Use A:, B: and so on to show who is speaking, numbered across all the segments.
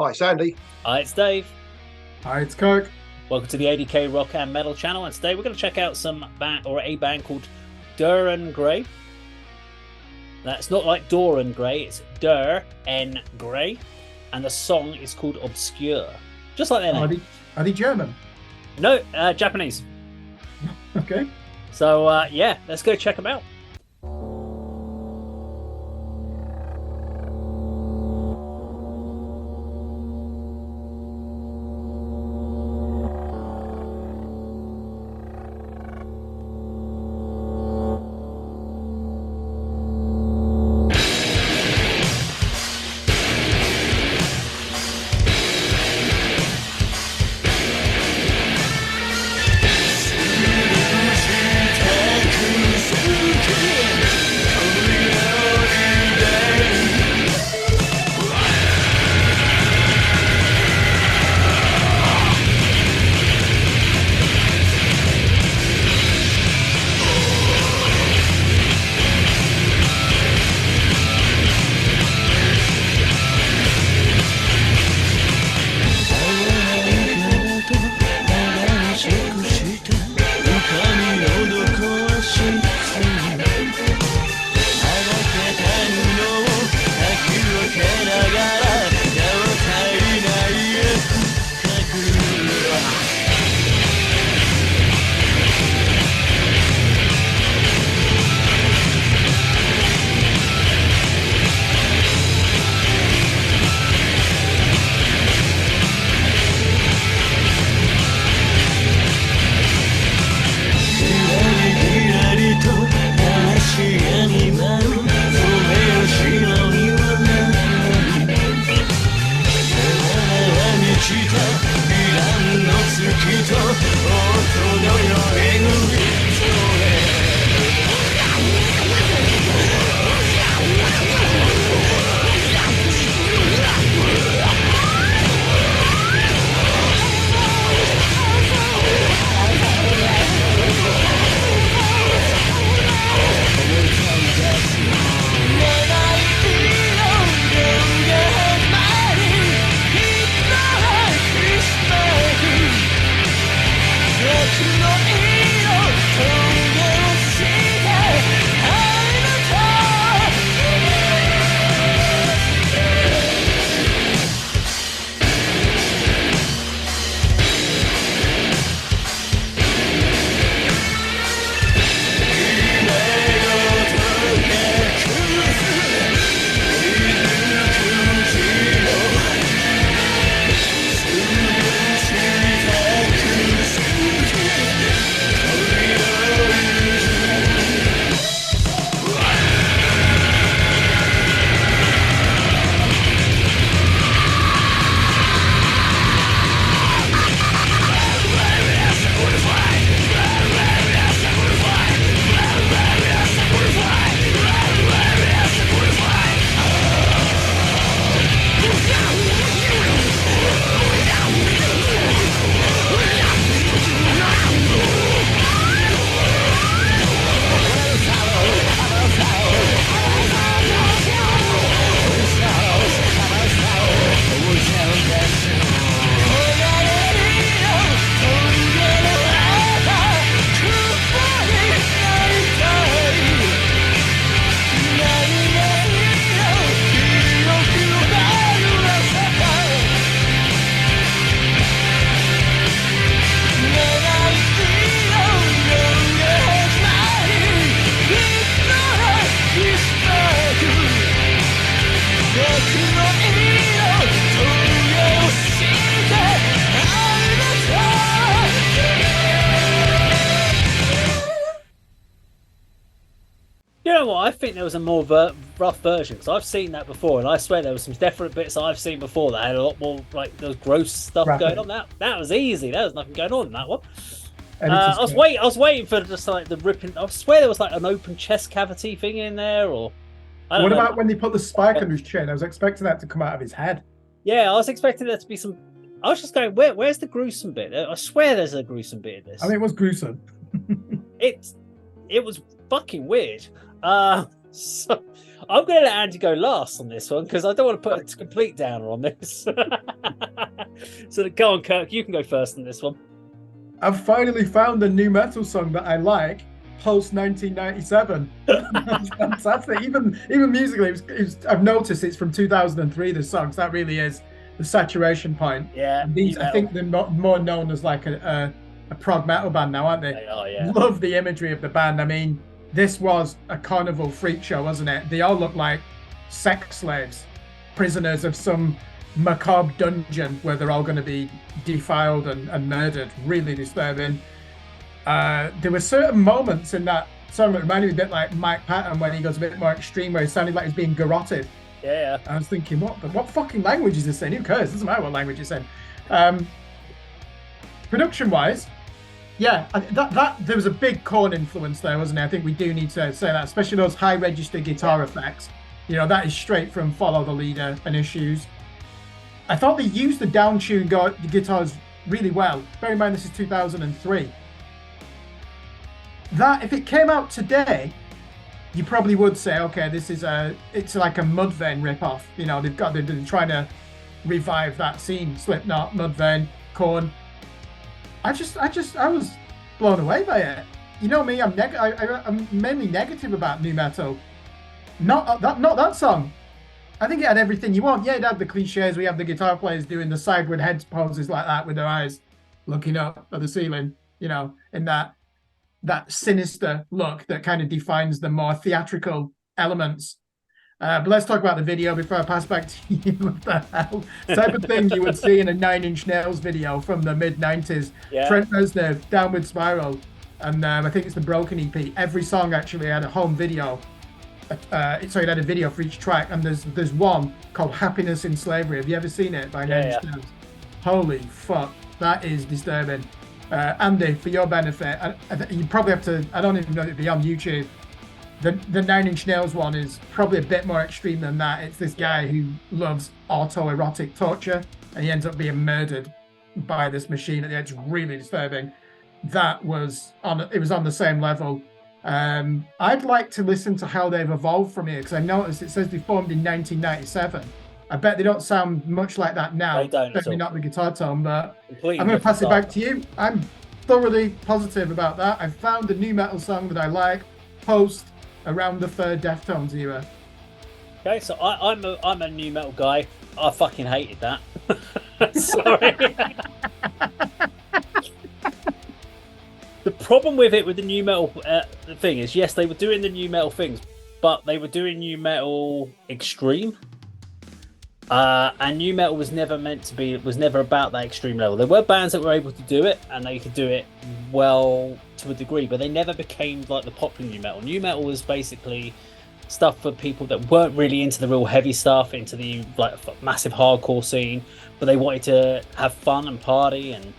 A: Hi, it's Andy.
B: Hi, it's Dave.
C: Hi, it's Kirk.
B: Welcome to the A.D.K Rock and Metal channel. And today we're going to check out a band called A.D.K Gray. That's not like Dorian Gray, it's A.D.K Gray. And the song is called Obscure. Just like their name.
C: Are they German?
B: No, Japanese.
C: Okay.
B: So, yeah, let's go check them out. You know what? I think there was a more rough version because I've seen that before, and I swear there was some definite bits I've seen before that had a lot more like there was gross stuff going on. That was easy. There was nothing going on in that one. I was waiting for just like the ripping. I swear there was like an open chest cavity thing in there, or
C: what about when they put the spike under his chin? I was expecting that to come out of his head.
B: Yeah, I was expecting there to be some. I was just going, where's the gruesome bit? I swear there's a gruesome bit in this.
C: I mean, it was gruesome.
B: It was fucking weird. So I'm going to let Andy go last on this one because I don't want to put a complete downer on this. So go on, Kirk. You can go first on this one.
C: I've finally found a new metal song that I like. Post 1997, that's fantastic. Even musically, I've noticed it's from 2003. The songs that really is the saturation point.
B: Yeah,
C: and these I think they're more known as like a prog metal band now, aren't they?
B: They are, yeah.
C: Love the imagery of the band. I mean, this was a carnival freak show, wasn't it? They all look like sex slaves, prisoners of some macabre dungeon where they're all going to be defiled and murdered. Really disturbing. There were certain moments in that song that reminded me a bit like Mike Patton when he goes a bit more extreme, where he sounded like he was being garroted.
B: Yeah.
C: I was thinking, what fucking language is this saying? Who cares? Doesn't matter what language he's saying. Production-wise, yeah, that there was a big Korn influence there, wasn't there? I think we do need to say that, especially those high register guitar effects. You know, that is straight from Follow the Leader and Issues. I thought they used the down-tuned guitars really well. Bear in mind, this is 2003. That if it came out today, you probably would say, okay, it's like a Mudvayne ripoff. You know, they're trying to revive that scene. Slipknot, Mudvayne, Korn. I was blown away by it. You know me, I'm mainly negative about new metal. Not that song. I think it had everything you want. Yeah, it had the cliches. We have the guitar players doing the sideward head poses like that with their eyes looking up at the ceiling. You know, in that sinister look that kind of defines the more theatrical elements. But let's talk about the video before I pass back to you. What the hell? Type of thing you would see in a Nine Inch Nails video from the mid-90s.
B: Yeah.
C: Trent Reznor, Downward Spiral, and I think it's the Broken EP. Every song actually had a home video. So it had a video for each track, and there's one called Happiness in Slavery. Have you ever seen it by Nine Inch Nails? Holy fuck, that is disturbing. Andy, for your benefit, you probably have to, I don't even know if it'd be on YouTube. The Nine Inch Nails one is probably a bit more extreme than that. It's this guy who loves autoerotic torture, and he ends up being murdered by this machine at the end. It's really disturbing. It was on the same level. I'd like to listen to how they've evolved from here, because I noticed it says they formed in 1997. I bet they don't sound much like that now.
B: They don't.
C: Certainly not the guitar tone, but
B: Completely
C: I'm going to pass it back
B: different
C: to you. I'm thoroughly positive about that. I've found a new metal song that I like, post around the third Deftones era.
B: Okay, so I'm a new metal guy. I fucking hated that. Sorry. The problem with it, with the new metal thing, is yes, they were doing the new metal things, but they were doing new metal extreme. And new metal was never meant to be, it was never about that extreme level. There were bands that were able to do it, and they could do it well to a degree, but they never became like the popular new metal. New metal was basically stuff for people that weren't really into the real heavy stuff, into the like massive hardcore scene, but they wanted to have fun and party and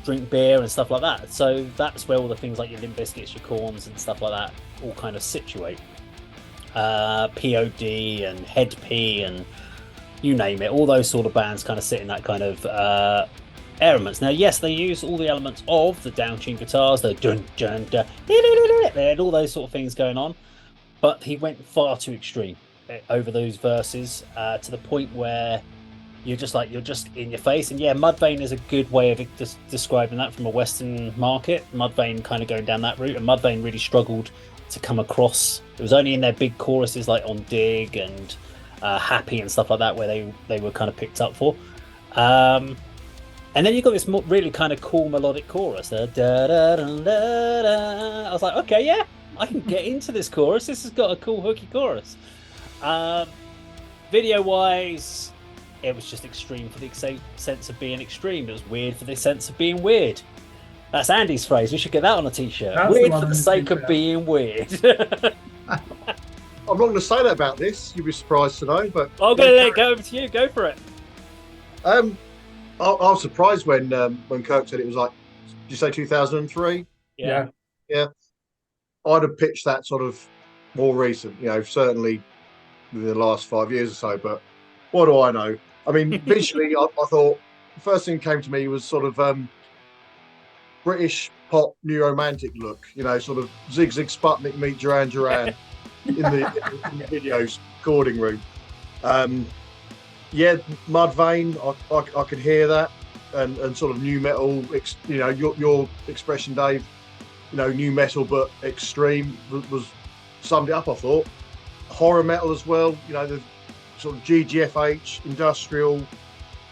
B: drink beer and stuff like that. So that's where all the things like your Limp Bizkits, your Korns and stuff like that all kind of situate. POD and Head P and you name it, all those sort of bands kind of sit in that kind of elements. Now, yes, they use all the elements of the down-tuned guitars, the dun dun dun, they had all those sort of things going on, but he went far too extreme over those verses to the point where you're just in your face. And yeah, Mudvayne is a good way of describing that from a Western market. Mudvayne kind of going down that route, and Mudvayne really struggled to come across. It was only in their big choruses like on Dig and Happy and stuff like that where they were kind of picked up for. And then you got this really kind of cool melodic chorus. Da, da, da, da, da, da. I was like, okay, yeah, I can get into this chorus. This has got a cool hooky chorus. Video wise, it was just extreme for the sense of being extreme. It was weird for the sense of being weird. That's Andy's phrase. We should get that on a t-shirt.
C: That's
B: weird for the sake of being weird.
A: I'm not going to say that about this. You'll be surprised to know, but
B: I'm going to let it go over to you. Go for it.
A: I was surprised when Kirk said it was like, did you say 2003?
B: Yeah.
A: I'd have pitched that sort of more recent, certainly within the last 5 years or so, but what do I know? I mean, visually, I thought the first thing that came to me was sort of British pop new romantic look, sort of Zig Zig Sputnik meet Duran Duran. in the videos recording room. Yeah, Mudvayne, I could hear that, and sort of new metal. You know, your expression, Dave. You know, new metal but extreme was summed it up. I thought horror metal as well. You know, the sort of GGFH, industrial,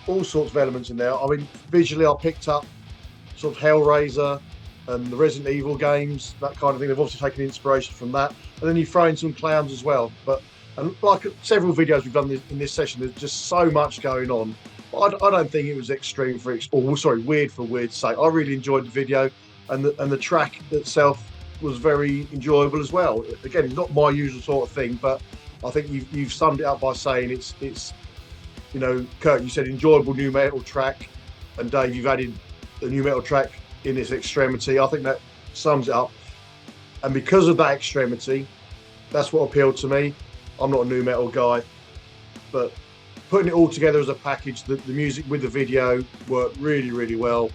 A: all sorts of elements in there. I mean, visually, I picked up sort of Hellraiser and the Resident Evil games, that kind of thing. They've obviously taken inspiration from that, and then you throw in some clowns as well. But and like several videos we've done in this session, there's just so much going on. I don't think it was extreme for weird for weird's sake. I really enjoyed the video, and the track itself was very enjoyable as well. Again, not my usual sort of thing, but I think you've summed it up by saying it's you know, Kirk, you said enjoyable new metal track, and Dave, you've added the new metal track in its extremity. I think that sums it up. And because of that extremity, that's what appealed to me. I'm not a new metal guy, but putting it all together as a package, the music with the video worked really, really well,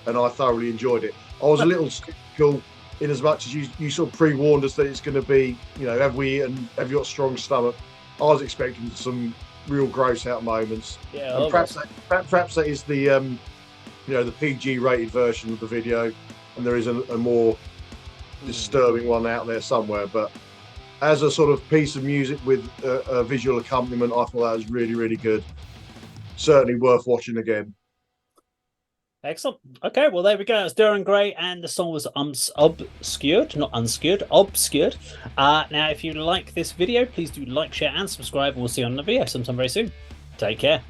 A: and I thoroughly enjoyed it. I was a little skeptical in as much as you sort of pre-warned us that it's going to be, you know, have you got a strong stomach? I was expecting some real gross out moments.
B: Yeah,
A: and perhaps that is the you know, the PG rated version of the video, and there is a more disturbing one out there somewhere. But as a sort of piece of music with a visual accompaniment, I thought that was really, really good. Certainly worth watching again.
B: Excellent. Okay, well, there we go. It's Duran Gray, and the song was obscured, not unscured, obscured. Now, if you like this video, please do like, share, and subscribe, and we'll see you on the video sometime very soon. Take care.